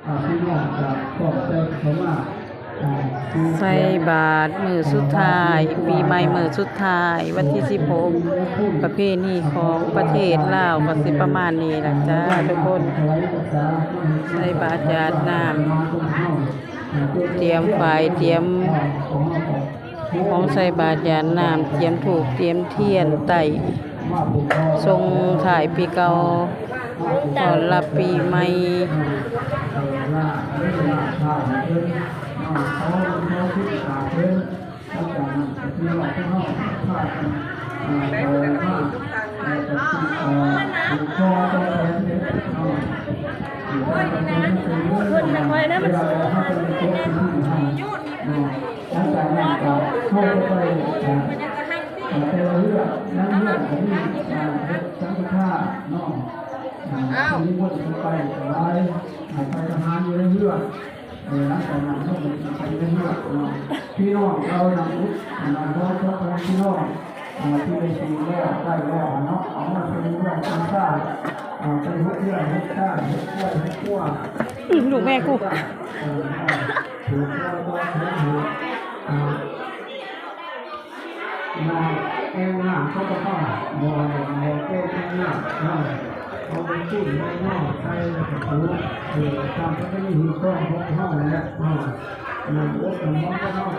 พี่น้องจากครอบครัวเขามาใส่บาตรมือสุดท้ายปีใหม่มือสุดท้ายวันที่16ประเพณีของประเทศลาวก็สิประมาณนี้ล่ะจ้าทุกคนใส่บาตรหยาดน้ำเตรียมไฟเตรียมของใส่บาตรหยาดน้ำเตรียมธูปเตรียมเทียนไต่ทรงถ่ายปีเก่าต้อนรับปีใหม่มีคนไปอะไรไปทหารอยู่ในเรือนักการเมืองต้องไปในเรือพี่น้องเรานำอุดนำเราทุกคนพี่น้องที่ได้ชีวิตแล้วได้แล้วเนาะเอามาเป็นเรื่องการสร้างเป็นหัวเรือหัวข้าหัวขั้วหัวขั้ว ลูกแม่กูหัวขั้วก็หัวมาแก้วหน้าเขาก็ต้องมองแก้วหน้าเอาไปพูดไม่นอกใครรู้ทำก็ไม่มีข้อห้องแล้วนำรถนำมอก็นอก